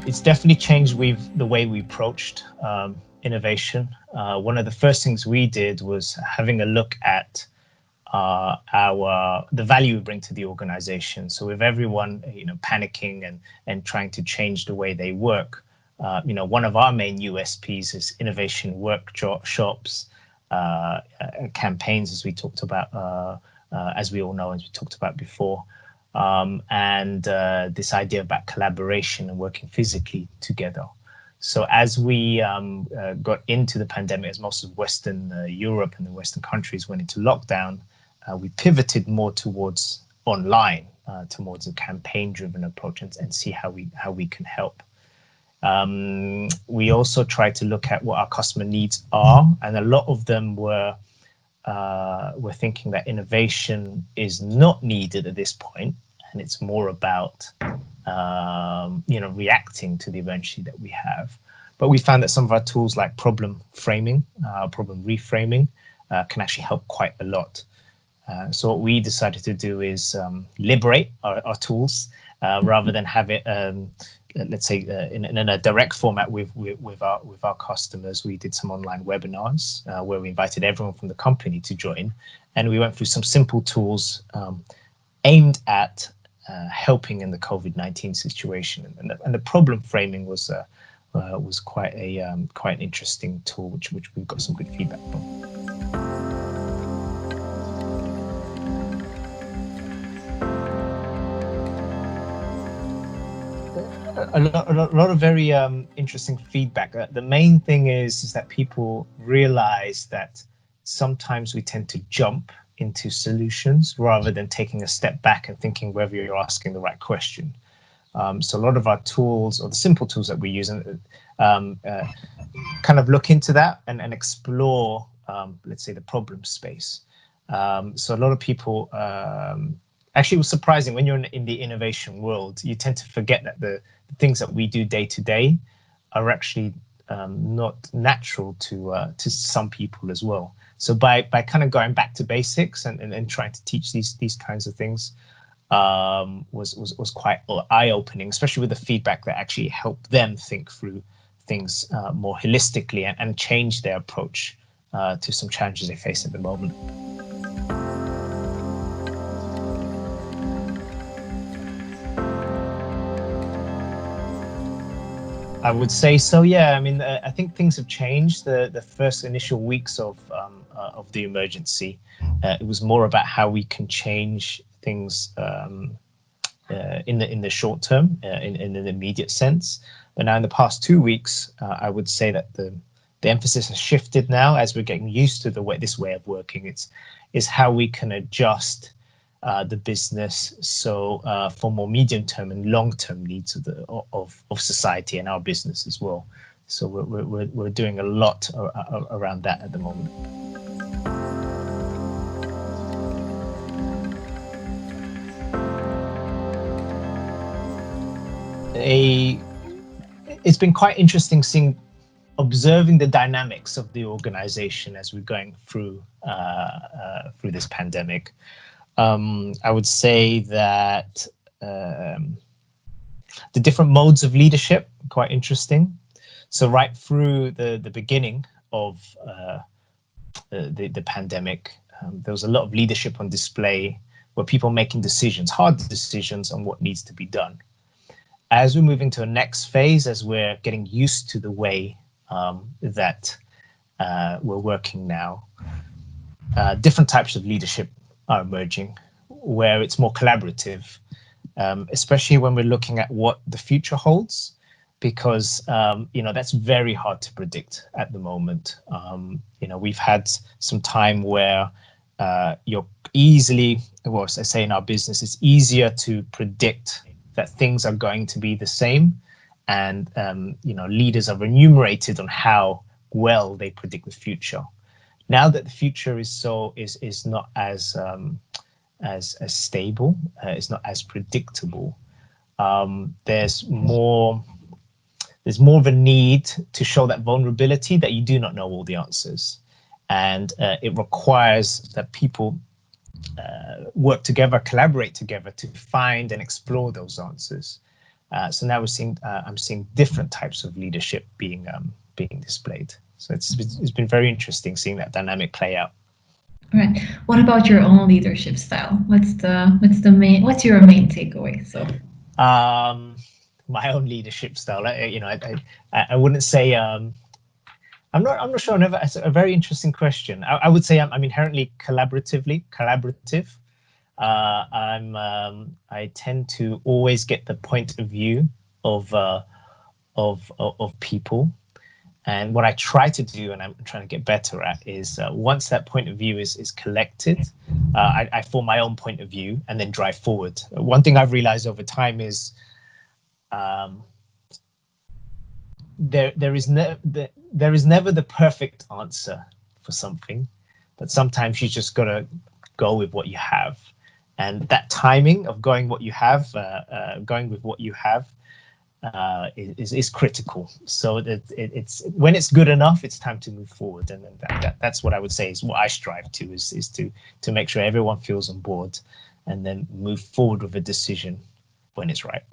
It's definitely changed the way we approached innovation. One of the first things we did was having a look at the value we bring to the organization. So with everyone, panicking and trying to change the way they work, one of our main USPs is innovation workshops, campaigns, as we talked about, as we all know, as we talked about before. And this idea about collaboration and working physically together. So as we got into the pandemic, as most of Western Europe and the Western countries went into lockdown, we pivoted more towards online, towards a campaign-driven approach and see how we can help. We also tried to look at what our customer needs are, and a lot of them were thinking that innovation is not needed at this point, and it's more about reacting to the emergency that we have. But we found that some of our tools like problem framing, problem reframing, can actually help quite a lot. So what we decided to do is liberate our tools rather than have it, let's say, in a direct format with our customers. We did some online webinars where we invited everyone from the company to join, and we went through some simple tools aimed at helping in the COVID-19 situation. And the problem framing was quite an interesting tool, which we've got some good feedback from. A lot of very interesting feedback. The main thing is that people realize that sometimes we tend to jump into solutions rather than taking a step back and thinking whether you're asking the right question. So a lot of our tools, or the simple tools that we use, kind of look into that and explore, let's say, the problem space. So a lot of people, actually, it was surprising when you're in the innovation world, you tend to forget that the things that we do day to day are actually not natural to some people as well. So by kind of going back to basics and trying to teach these kinds of things was quite eye-opening, especially with the feedback that actually helped them think through things more holistically and change their approach to some challenges they face at the moment. I would say so, yeah. I mean, I think things have changed. The first initial weeks of the emergency, it was more about how we can change things in the short term, in an immediate sense. But now in the past 2 weeks, I would say that the emphasis has shifted now as we're getting used to this way of working. It's how we can adjust the business so for more medium-term and long-term needs of society and our business as well. So we're doing a lot around that at the moment. It's been quite interesting observing the dynamics of the organization as we're going through this pandemic. I would say that the different modes of leadership are quite interesting. So right through the beginning of the pandemic, there was a lot of leadership on display where people are making decisions, hard decisions on what needs to be done. As we move into a next phase, as we're getting used to the way that we're working now, different types of leadership are emerging, where it's more collaborative, especially when we're looking at what the future holds, because that's very hard to predict at the moment. We've had some time where you're easily, well, as I say in our business, it's easier to predict that things are going to be the same, and leaders are remunerated on how well they predict the future. Now that the future is not as stable, it's not as predictable. There's more of a need to show that vulnerability that you do not know all the answers, and it requires that people work together, collaborate together to find and explore those answers. So now I'm seeing different types of leadership being displayed. So it's been very interesting seeing that dynamic play out. Right. What about your own leadership style? What's your main takeaway? So, my own leadership style, I wouldn't say. I'm not sure. It's a very interesting question. I would say I'm inherently collaborative. I tend to always get the point of view of people. And what I try to do, and I'm trying to get better at, is once that point of view is collected, I form my own point of view and then drive forward. One thing I've realized over time is there is never the perfect answer for something, but sometimes you just gotta go with what you have, and that timing of going with what you have is critical. So that it's when it's good enough, it's time to move forward, and that's what I would say is what I strive to is to make sure everyone feels on board, and then move forward with a decision when it's right.